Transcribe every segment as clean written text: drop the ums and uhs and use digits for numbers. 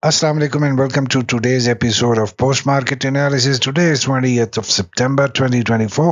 Assalamu alaikum and welcome to today's episode of Post Market Analysis. Today is 20th of September 2024.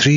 3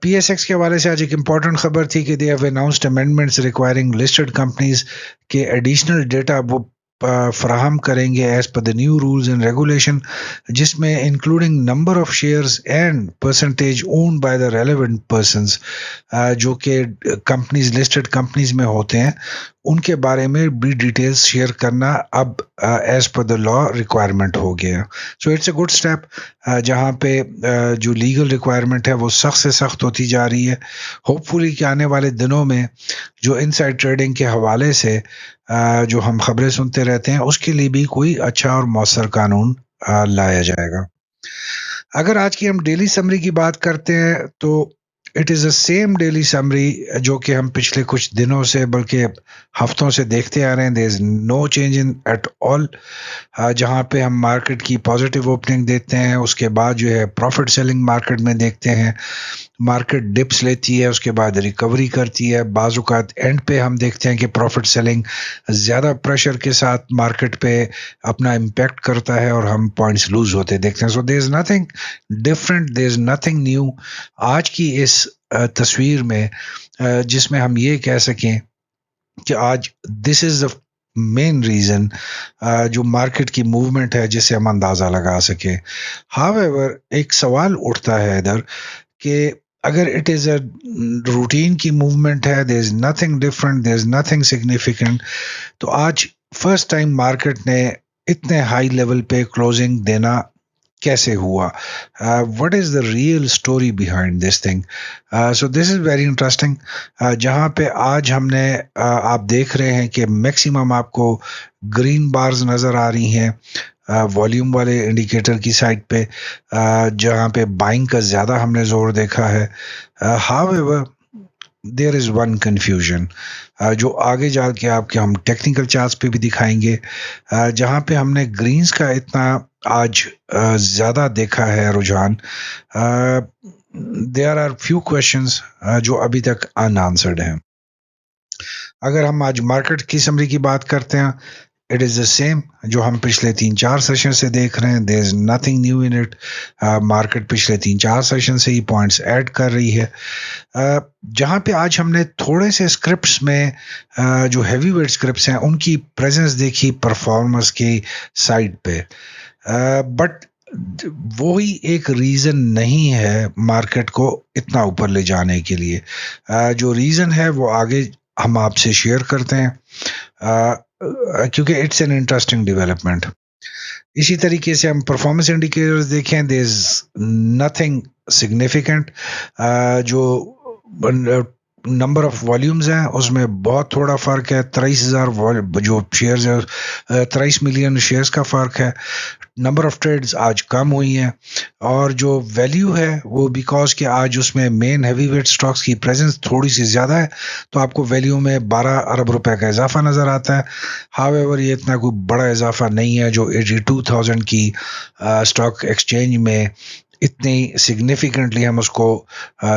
P S X کے حوالے سے آج ایک important خبر تھی کہ they have announced amendments requiring listed companies کے ایڈیشنل ڈیٹا وہ فراہم کریں گے as per the new rules and regulation, جس میں including number of shares and percentage owned by the relevant persons, جو کہ کمپنیز لسٹڈ کمپنیز میں ہوتے ہیں، ان کے بارے میں بھی ڈیٹیلز شیئر کرنا اب ایز پر دا لا ریکوائرمنٹ ہو گیا. So it's a good step, جہاں پہ جو لیگل ریکوائرمنٹ ہے وہ سخت سے سخت ہوتی جا رہی ہے. ہوپ فلی کہ آنے والے دنوں میں جو ان سائڈ ٹریڈنگ کے حوالے سے جو ہم خبریں سنتے رہتے ہیں، اس کے لیے بھی کوئی اچھا اور مؤثر قانون لایا جائے گا. اگر آج کی ہم ڈیلی سمری کی بات کرتے ہیں تو it is a same daily summary جو کہ ہم پچھلے کچھ دنوں سے بلکہ ہفتوں سے دیکھتے آ رہے ہیں. There is know change in at all. جہاں پہ ہم مارکیٹ کی پازیٹیو اوپننگ دیکھتے ہیں، اس کے بعد جو ہے پروفٹ سیلنگ مارکیٹ میں دیکھتے ہیں، مارکیٹ ڈپس لیتی ہے، اس کے بعد ریکوری کرتی ہے. بعض اوقات اینڈ پہ ہم دیکھتے ہیں کہ پروفٹ سیلنگ زیادہ پریشر کے ساتھ مارکیٹ پہ اپنا امپیکٹ کرتا ہے اور ہم پوائنٹس لوز ہوتے دیکھتے ہیں. So there is nothing different, there is nothing new آج کی اس تصویر میں، جس میں ہم یہ کہہ سکیں کہ آج دس از دا مین ریزن جو مارکیٹ کی موومنٹ ہے جسے ہم اندازہ لگا سکیں. ہاو ایور ایک سوال اٹھتا ہے ادھر کہ اگر اٹ از اے روٹین کی موومنٹ ہے، there is nothing different, there is nothing significant, تو آج فرسٹ ٹائم مارکیٹ نے اتنے ہائی لیول پہ کلوزنگ دینا کیسے ہوا؟ What is the real story behind this thing? So this is very interesting. جہاں پہ آج ہم نے آپ دیکھ رہے ہیں کہ میکسیمم آپ کو گرین بارز نظر آ رہی ہیں والیوم والے انڈیکیٹر کی سائڈ پہ، جہاں پہ بائنگ کا زیادہ ہم نے زور دیکھا ہے. How ever there is one confusion جو آگے جا کے آپ کے ہم ٹیکنیکل چارٹس پہ بھی دکھائیں گے، جہاں پہ ہم نے گرینز کا اتنا آج زیادہ دیکھا ہے رجحان. دیر آر فیو کوشچنز جو ابھی تک ان آنسرڈ ہیں. اگر ہم آج مارکیٹ کی سمری کی بات کرتے ہیں، اٹ از دا سیم جو ہم پچھلے 3-4 سیشن سے دیکھ رہے ہیں. There is nothing new in it. Market پچھلے 3-4 سیشن سے ہی پوائنٹس ایڈ کر رہی ہے. جہاں پہ آج ہم نے تھوڑے سے اسکرپٹس میں جو ہیوی ویٹ اسکرپٹس ہیں ان کی پریزنس دیکھی پرفارمنس کی سائڈ پہ، بٹ وہی ایک ریزن نہیں ہے مارکیٹ کو اتنا اوپر لے جانے کے لیے. جو ریزن ہے وہ آگے ہم آپ سے شیئر کرتے ہیں، کیونکہ اٹس این انٹرسٹنگ ڈیولپمنٹ. اسی طریقے سے ہم پرفارمنس انڈیکیٹرز دیکھیں، دیر از نتھنگ سگنیفیکنٹ. جو نمبر آف والیومز ہیں اس میں بہت تھوڑا فرق ہے. 23,000 جو شیئرز ہے، 23 ملین شیئرز کا فرق ہے. نمبر آف ٹریڈز آج کم ہوئی ہیں، اور جو ویلیو ہے وہ بیکاز کہ آج اس میں مین ہیوی ویٹ سٹاکس کی پریزنس تھوڑی سی زیادہ ہے، تو آپ کو ویلیو میں 12 ارب روپے کا اضافہ نظر آتا ہے. ہاو ایور یہ اتنا کوئی بڑا اضافہ نہیں ہے جو 82,000 کی سٹاک ایکسچینج میں اتنی سگنیفیکنٹلی ہم اس کو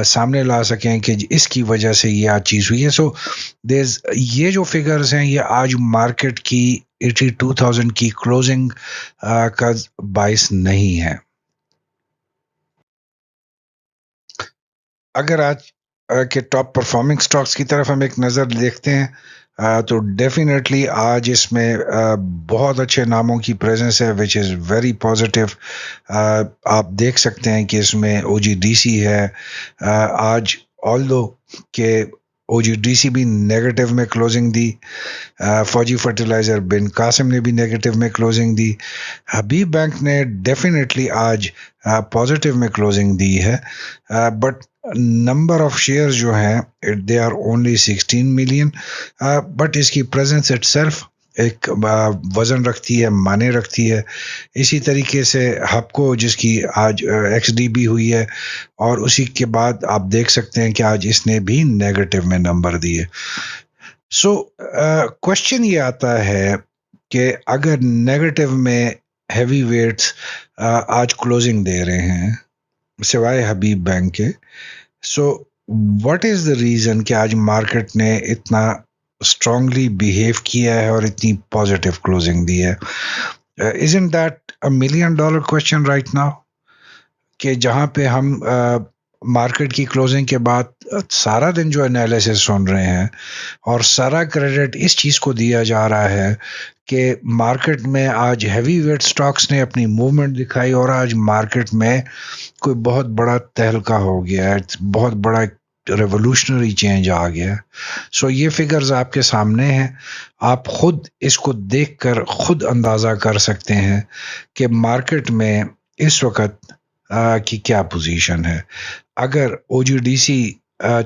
سامنے لا سکیں کہ اس کی وجہ سے یہ آج چیز ہوئی ہے. سو یہ جو فگرز ہیں یہ آج مارکیٹ کی 82,000 کی کلوزنگ کا باعث نہیں ہے. اگر آج کے ٹاپ پرفارمنگ سٹاکس کی طرف ہم ایک نظر دیکھتے ہیں تو ڈیفینیٹلی آج اس میں بہت اچھے ناموں کی پریزنس ہے وچ از ویری پازیٹیو. آپ دیکھ سکتے ہیں کہ اس میں او جی ڈی سی ہے. آج آلدو کہ او جی ڈی سی بھی نیگیٹو میں کلوزنگ دی، فوجی فرٹیلائزر بن قاسم نے بھی نیگیٹو میں کلوزنگ دی، حبیب بینک نے ڈیفینیٹلی آج پازیٹیو میں کلوزنگ دی ہے. بٹ نمبر آف شیئر جو ہیں they are only 16 million, but اس کی پریزنس اٹ سیلف ایک وزن رکھتی ہے، معنی رکھتی ہے. اسی طریقے سے ہپکو جس کی آج ایکس ڈی بی ہوئی ہے، اور اسی کے بعد آپ دیکھ سکتے ہیں کہ آج اس نے بھی نیگیٹو میں نمبر دیے. سو کوشچن یہ آتا ہے کہ اگر نیگیٹو میں ہیوی ویٹس آج کلوزنگ دے رہے ہیں سوائے حبیب بینک کے، so what is the reason کہ آج مارکیٹ نے اتنا اسٹرانگلی بیہیو کیا ہے اور اتنی پازیٹیو کلوزنگ دی ہے؟ isn't that $1 million question right now؟ کہ جہاں پہ ہم مارکیٹ کی کلوزنگ کے بعد سارا دن جو انالیسس سن رہے ہیں اور سارا کریڈٹ اس چیز کو دیا جا رہا ہے کہ مارکیٹ میں آج ہیوی ویٹ سٹاکس نے اپنی موومنٹ دکھائی اور آج مارکیٹ میں کوئی بہت بڑا تہلکہ ہو گیا ہے، بہت بڑا ریولوشنری چینج آ گیا. سو یہ فگرز آپ کے سامنے ہیں، آپ خود اس کو دیکھ کر خود اندازہ کر سکتے ہیں کہ مارکیٹ میں اس وقت کی کیا پوزیشن ہے. اگر او جی ڈی سی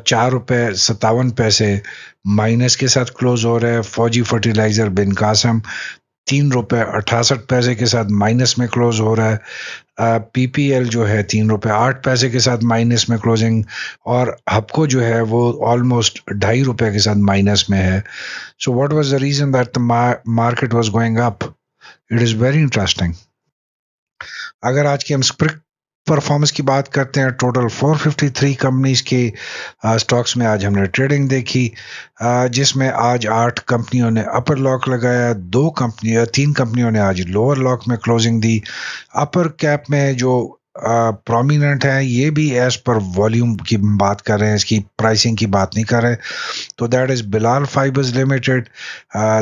4.57 مائنس کے ساتھ کلوز ہو رہا ہے، فوجی فرٹیلائزر بن قاسم 3.68 کے ساتھ مائنس میں کلوز ہو رہا ہے، پی پی ایل جو ہے 3.08 کے ساتھ مائنس میں کلوزنگ، اور ہپکو جو ہے وہ آلموسٹ ₹2.50 کے ساتھ مائنس میں ہے. So what was the reason that market was going up? It is very interesting. اگر آج کی ہم پرفارمنس کی بات کرتے ہیں، ٹوٹل 453 کمپنیز کے سٹاکس میں آج ہم نے ٹریڈنگ دیکھی، جس میں آج 8 کمپنیوں نے اپر لاک لگایا، 3 کمپنیوں نے آج لوور لاک میں کلوزنگ دی. اپر کیپ میں جو پرومیننٹ ہے یہ بھی ایز پر والیوم کی بات کر رہے ہیں، اس کی پرائسنگ کی بات نہیں کر رہے. تو that is Bilal fibres limited,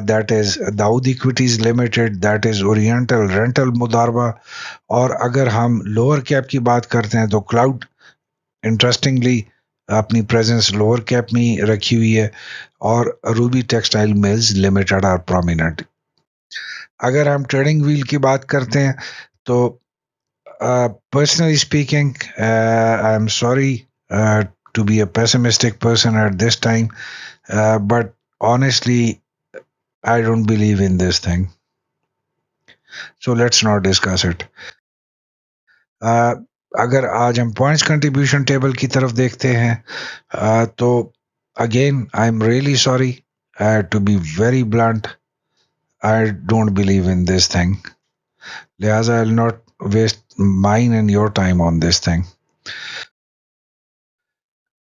that is Dawood equities limited, that is oriental rental Modaraba. اور اگر ہم لوور کیپ کی بات کرتے ہیں تو کلاؤڈ انٹرسٹنگلی اپنی پریزنس لوور کیپ میں رکھی ہوئی ہے، اور روبی ٹیکسٹائل ملز لمیٹڈ اور پرومیننٹ. اگر ہم ٹریڈنگ ویل کی بات کرتے ہیں تو personally speaking, I'm sorry to be a pessimistic person at this time, but honestly, I don't believe in this thing. So let's not discuss it. اگر آج ہم پوائنٹس کنٹریبیوشن ٹیبل کی طرف دیکھتے ہیں تو again I am really sorry to be very blunt, I don't believe in this thing, لہٰذا I'll not waste mine and your time on this thing.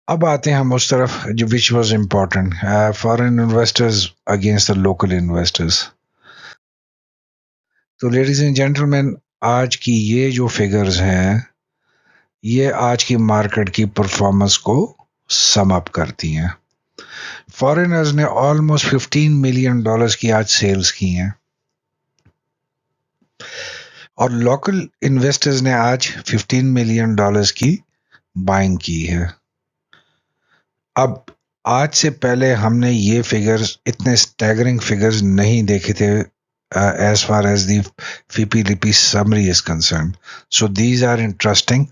اب آتے ہیں ہم اس طرف جو which was important, foreign investors against the local investors. تو ladies and gentleman, آج کی یہ جو فگرز ہیں یہ آج کی مارکیٹ کی پرفارمنس کو سم اپ کرتی ہیں. فارینرز نے آلموسٹ $15 ملین کی آج سیلز کی ہیں، اور لوکل انویسٹرز نے آج $15 ملین کی بائنگ کی ہے. اب آج سے پہلے ہم نے یہ فگرز اتنے سٹیگرنگ فگرز نہیں دیکھے تھے as far as the FIPLP summary is concerned. So these are interesting.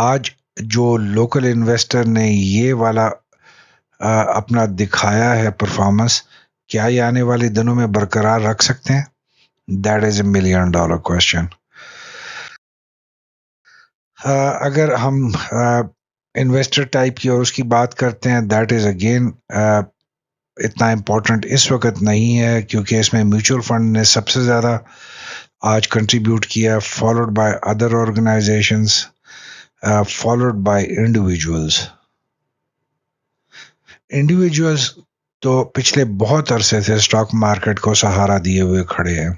آج جو لوکل انویسٹر نے یہ والا اپنا دکھایا ہے پرفارمنس، کیا یہ آنے والے دنوں میں برقرار رکھ سکتے ہیں؟ That is $1 million question. اگر ہم انویسٹر ٹائپ کی اور اس کی بات کرتے ہیں، دیٹ از اگین اتنا امپورٹنٹ اس وقت نہیں ہے، کیونکہ اس میں میوچل فنڈ نے سب سے زیادہ آج کنٹریبیوٹ کیا، followed by other organisations, followed by individuals تو پچھلے بہت عرصے سے اسٹاک مارکیٹ کو سہارا دیے ہوئے کھڑے ہیں،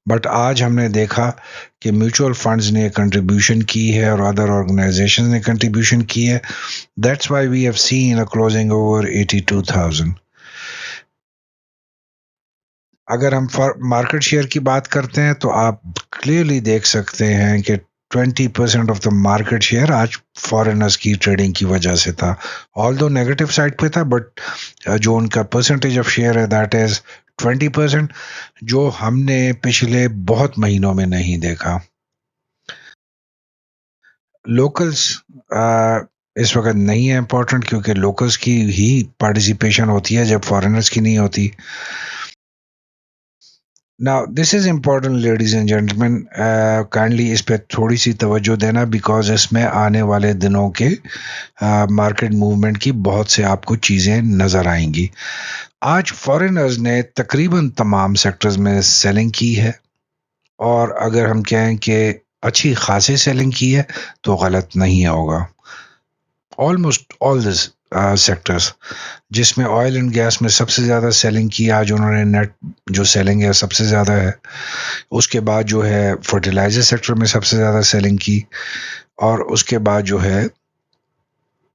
بٹ آج ہم نے دیکھا کہ میوچل فنڈز نے کنٹریبیوشن کی ہے اور ادر آرگنائزیشن نے کنٹریبیوشن کی ہے. That's why we have seen a closing over 82,000. اگر ہم مارکیٹ شیئر کی بات کرتے ہیں تو آپ کلیئرلی دیکھ سکتے ہیں کہ 20% آف دا مارکیٹ شیئر آج فارینرز کی ٹریڈنگ کی وجہ سے تھا، آلدو نیگیٹو سائڈ پہ تھا، بٹ جو ان کا پرسنٹیج آف شیئر ہے دیٹ از 20%، جو ہم نے پچھلے بہت مہینوں میں نہیں دیکھا. لوکلز اس وقت نہیں ہے امپورٹنٹ، کیونکہ لوکلز کی ہی پارٹیسپیشن ہوتی ہے جب فارینرز کی نہیں ہوتی. Now, this is important, ladies and gentlemen. Kindly اس پہ تھوڑی سی توجہ دینا، بیکاز اس میں آنے والے دنوں کے مارکیٹ موومنٹ کی بہت سے آپ کو چیزیں نظر آئیں گی. آج فارینرز نے تقریباً تمام سیکٹرز میں سیلنگ کی ہے، اور اگر ہم کہیں کہ اچھی خاصی سیلنگ کی ہے تو غلط نہیں ہوگا. آلموسٹ آل دس سیکٹرز، جس میں آئل اینڈ گیس میں سب سے زیادہ سیلنگ کی، آج انہوں نے نیٹ جو سیلنگ ہے سب سے زیادہ ہے. اس کے بعد جو ہے فرٹیلائزر سیکٹر میں سب سے زیادہ سیلنگ کی، اور اس کے بعد جو ہے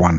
1.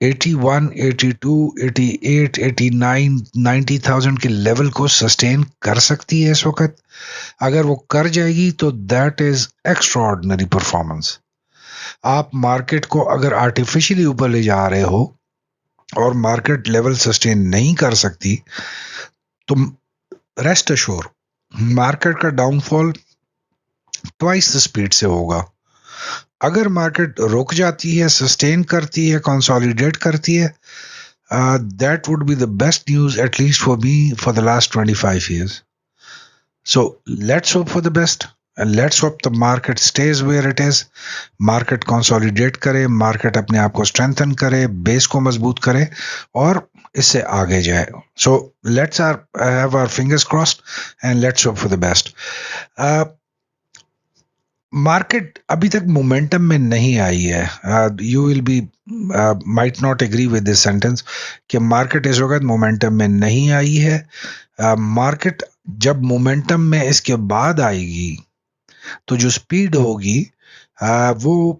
81, 82, 88, 89, 90,000 کے لیول کو سسٹین کر سکتی ہے اس وقت. اگر وہ کر جائے گی تو that is extra ordinary performance. آپ مارکیٹ کو اگر آرٹیفیشلی اوپر لے جا رہے ہو اور مارکیٹ لیول سسٹین نہیں کر سکتی تو ریسٹ اشور مارکیٹ کا down fall twice the speed سے ہوگا. اگر مارکیٹ رک جاتی ہے, سسٹین کرتی ہے, کنسالیڈیٹ کرتی ہے, that would be the best news at least for me for the last 25 years. So let's hope for the best and let's hope the market stays where it is. Market consolidate کرے, market اپنے آپ کو strengthen کرے, بیس کو مضبوط کرے اور اس سے آگے جائے. So let's have our fingers crossed and let's hope for the best. Market ابھی تک مومنٹم میں نہیں آئی ہے. You will be might not agree with this sentence کہ مارکیٹ اس وقت مومنٹم میں نہیں آئی ہے. مارکیٹ جب مومنٹم میں اس کے بعد آئے گی تو جو سپیڈ ہوگی وہ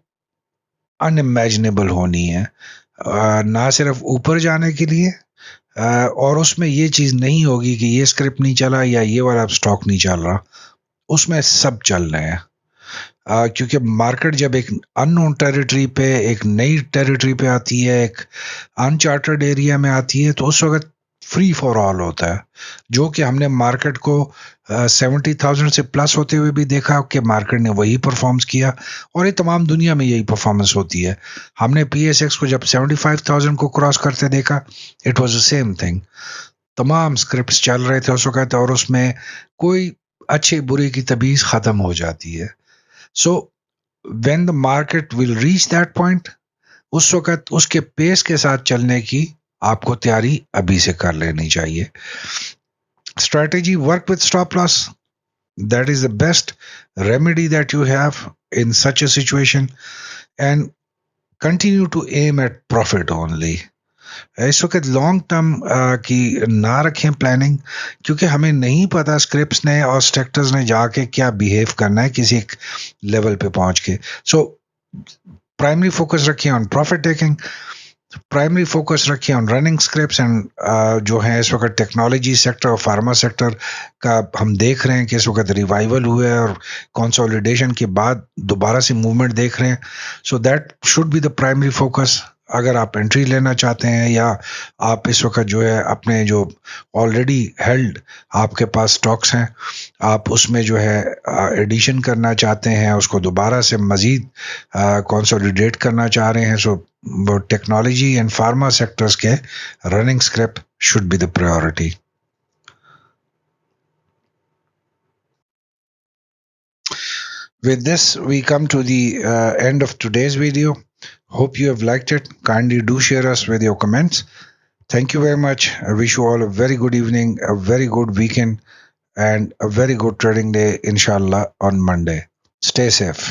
ان امیجنیبل ہونی ہے, نہ صرف اوپر جانے کے لیے اور اس میں یہ چیز نہیں ہوگی کہ یہ اسکرپٹ نہیں چلا یا یہ والا سٹاک نہیں چل رہا, اس میں سب چل رہے ہیں. کیونکہ مارکیٹ جب ایک ان نون ٹیریٹری پہ, ایک نئی ٹیریٹری پہ آتی ہے, ایک انچارٹرڈ ایریا میں آتی ہے, تو اس وقت فری فار آل ہوتا ہے, جو کہ ہم نے مارکیٹ کو 70,000 سے پلس ہوتے ہوئے بھی دیکھا کہ مارکیٹ نے وہی پرفارمنس کیا, اور یہ تمام دنیا میں یہی پرفارمنس ہوتی ہے. ہم نے پی ایس ایکس کو جب 75,000 کو کراس کرتے دیکھا, it was the same thing. تمام اسکرپٹس چل رہے تھے اس وقت اور اس میں کوئی اچھے برے کی تمیز ختم ہو جاتی ہے. So when the market will reach that point, اس وقت اس کے پیس کے ساتھ چلنے کی آپ کو تیاری ابھی سے کر لینی چاہیے. Strategy work with stop loss. That is the best remedy that you have in such a situation, and continue to aim at profit only. اس وقت لانگ ٹرم کی نہ رکھیں پلاننگ, کیونکہ ہمیں نہیں پتا اسکرپٹس نے اور سیکٹرز نے جا کے کیا بیہیو کرنا ہے کسی ایک لیول پہ پہنچ کے. سو پرائمری فوکس رکھیں آن پروفٹ ٹیکنگ, پرائمری فوکس رکھیں آن رننگ اسکرپٹس, اینڈ جو ہیں اس وقت ٹیکنالوجی سیکٹر اور فارما سیکٹر کا ہم دیکھ رہے ہیں کہ اس وقت ریوائول ہوئے اور کنسولیڈیشن کے بعد دوبارہ سے موومنٹ دیکھ رہے ہیں. So that should be the primary focus. اگر آپ انٹری لینا چاہتے ہیں یا آپ اس وقت جو ہے اپنے جو آلریڈی ہیلڈ آپ کے پاس سٹاکس ہیں آپ اس میں جو ہے ایڈیشن کرنا چاہتے ہیں, اس کو دوبارہ سے مزید کنسولیڈیٹ کرنا چاہ رہے ہیں, so technology and pharma sectors کے running script should be the priority. With this, we come to the end of today's video. Hope you have liked it. Kindly do share us with your comments. Thank you very much. I wish you all a very good evening, a very good weekend, and a very good trading day, inshallah, on Monday. Stay safe.